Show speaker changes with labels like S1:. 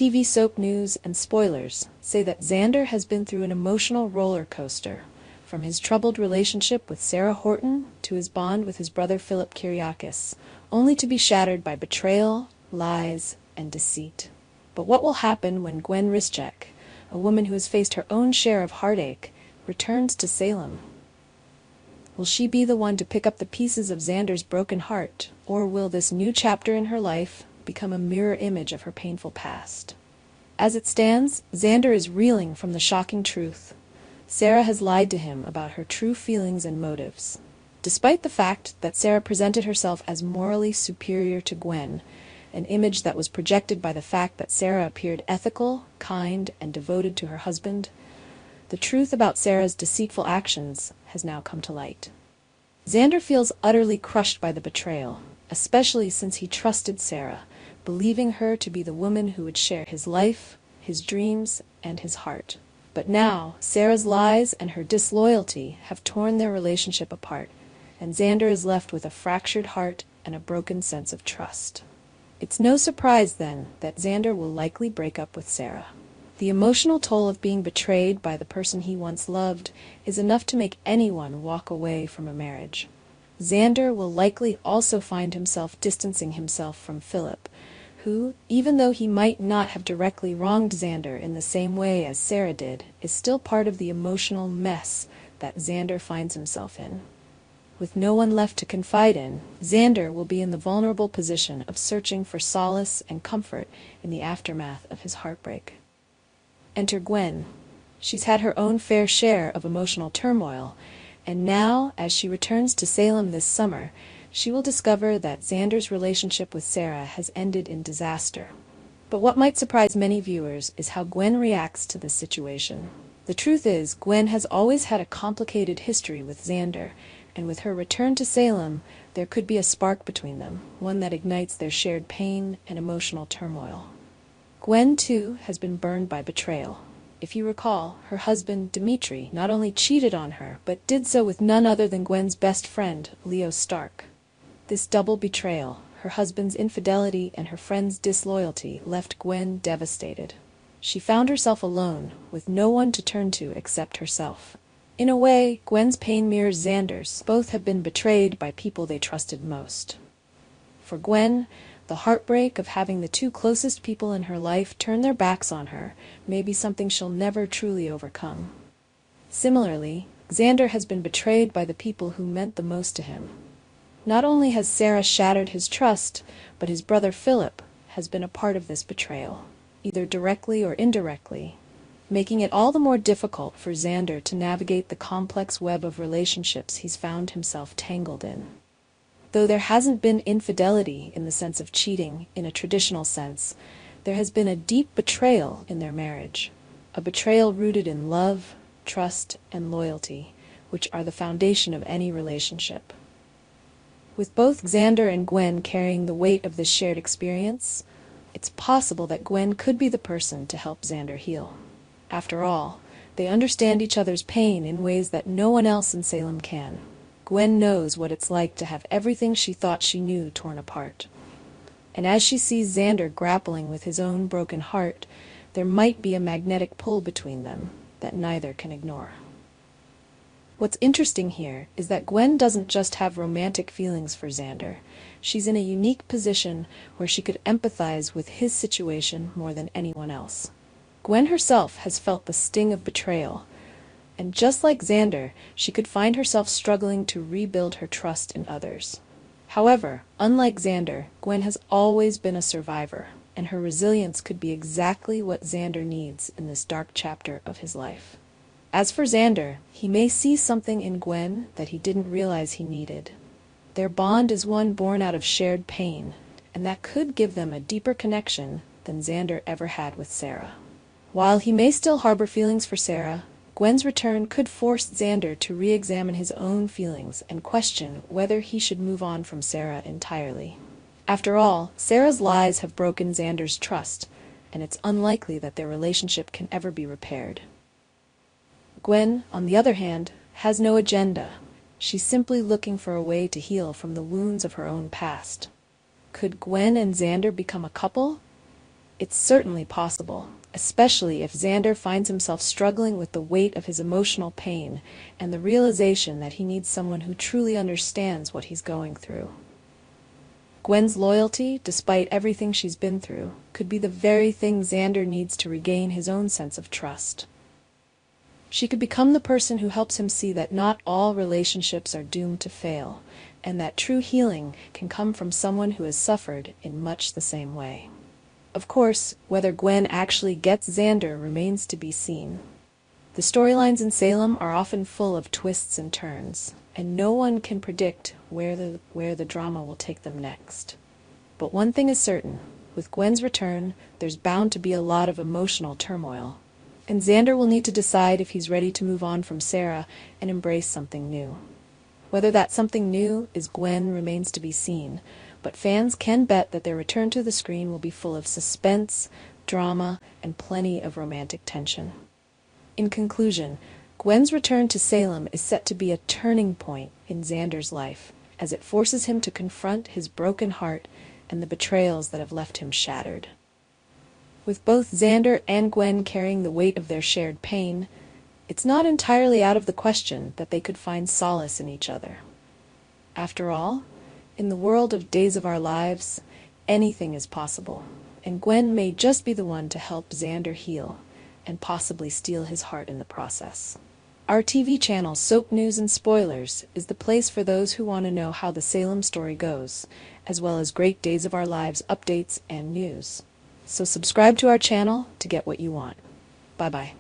S1: TV soap news and spoilers say that Xander has been through an emotional roller coaster, from his troubled relationship with Sarah Horton to his bond with his brother Philip Kiriakis, only to be shattered by betrayal, lies, and deceit. But what will happen when Gwen Rizczech, a woman who has faced her own share of heartache, returns to Salem? Will she be the one to pick up the pieces of Xander's broken heart, or will this new chapter in her life become a mirror image of her painful past? As it stands, Xander is reeling from the shocking truth. Sarah has lied to him about her true feelings and motives. Despite the fact that Sarah presented herself as morally superior to Gwen, an image that was projected by the fact that Sarah appeared ethical, kind, and devoted to her husband, the truth about Sarah's deceitful actions has now come to light. Xander feels utterly crushed by the betrayal, especially since he trusted Sarah, believing her to be the woman who would share his life, his dreams, and his heart. But now, Sarah's lies and her disloyalty have torn their relationship apart, and Xander is left with a fractured heart and a broken sense of trust. It's no surprise, then, that Xander will likely break up with Sarah. The emotional toll of being betrayed by the person he once loved is enough to make anyone walk away from a marriage. Xander will likely also find himself distancing himself from Philip, who, even though he might not have directly wronged Xander in the same way as Sarah did, is still part of the emotional mess that Xander finds himself in. With no one left to confide in, Xander will be in the vulnerable position of searching for solace and comfort in the aftermath of his heartbreak. Enter Gwen. She's had her own fair share of emotional turmoil, and now, as she returns to Salem this summer, she will discover that Xander's relationship with Sarah has ended in disaster. But what might surprise many viewers is how Gwen reacts to this situation. The truth is, Gwen has always had a complicated history with Xander, and with her return to Salem, there could be a spark between them, one that ignites their shared pain and emotional turmoil. Gwen, too, has been burned by betrayal. If you recall, her husband, Dimitri, not only cheated on her, but did so with none other than Gwen's best friend, Leo Stark. This double betrayal, her husband's infidelity and her friend's disloyalty, left Gwen devastated. She found herself alone, with no one to turn to except herself. In a way, Gwen's pain mirrors Xander's. Both have been betrayed by people they trusted most. For Gwen, the heartbreak of having the two closest people in her life turn their backs on her may be something she'll never truly overcome. Similarly, Xander has been betrayed by the people who meant the most to him. Not only has Sarah shattered his trust, but his brother Philip has been a part of this betrayal, either directly or indirectly, making it all the more difficult for Xander to navigate the complex web of relationships he's found himself tangled in. Though there hasn't been infidelity in the sense of cheating in a traditional sense, there has been a deep betrayal in their marriage, a betrayal rooted in love, trust, and loyalty, which are the foundation of any relationship. With both Xander and Gwen carrying the weight of this shared experience, it's possible that Gwen could be the person to help Xander heal. After all, they understand each other's pain in ways that no one else in Salem can. Gwen knows what it's like to have everything she thought she knew torn apart. And as she sees Xander grappling with his own broken heart, there might be a magnetic pull between them that neither can ignore. What's interesting here is that Gwen doesn't just have romantic feelings for Xander. She's in a unique position where she could empathize with his situation more than anyone else. Gwen herself has felt the sting of betrayal, and just like Xander, she could find herself struggling to rebuild her trust in others. However, unlike Xander, Gwen has always been a survivor, and her resilience could be exactly what Xander needs in this dark chapter of his life. As for Xander, he may see something in Gwen that he didn't realize he needed. Their bond is one born out of shared pain, and that could give them a deeper connection than Xander ever had with Sarah. While he may still harbor feelings for Sarah, Gwen's return could force Xander to re-examine his own feelings and question whether he should move on from Sarah entirely. After all, Sarah's lies have broken Xander's trust, and it's unlikely that their relationship can ever be repaired. Gwen, on the other hand, has no agenda. She's simply looking for a way to heal from the wounds of her own past. Could Gwen and Xander become a couple? It's certainly possible, especially if Xander finds himself struggling with the weight of his emotional pain and the realization that he needs someone who truly understands what he's going through. Gwen's loyalty, despite everything she's been through, could be the very thing Xander needs to regain his own sense of trust. She could become the person who helps him see that not all relationships are doomed to fail, and that true healing can come from someone who has suffered in much the same way. Of course, whether Gwen actually gets Xander remains to be seen. The storylines in Salem are often full of twists and turns, and no one can predict where the drama will take them next. But one thing is certain, with Gwen's return, there's bound to be a lot of emotional turmoil, and Xander will need to decide if he's ready to move on from Sarah and embrace something new. Whether that something new is Gwen remains to be seen, but fans can bet that their return to the screen will be full of suspense, drama, and plenty of romantic tension. In conclusion, Gwen's return to Salem is set to be a turning point in Xander's life, as it forces him to confront his broken heart and the betrayals that have left him shattered. With both Xander and Gwen carrying the weight of their shared pain, it's not entirely out of the question that they could find solace in each other. After all, in the world of Days of Our Lives, anything is possible, and Gwen may just be the one to help Xander heal, and possibly steal his heart in the process. Our TV channel, Soap News and Spoilers, is the place for those who want to know how the Salem story goes, as well as great Days of Our Lives updates and news. So subscribe to our channel to get what you want. Bye-bye.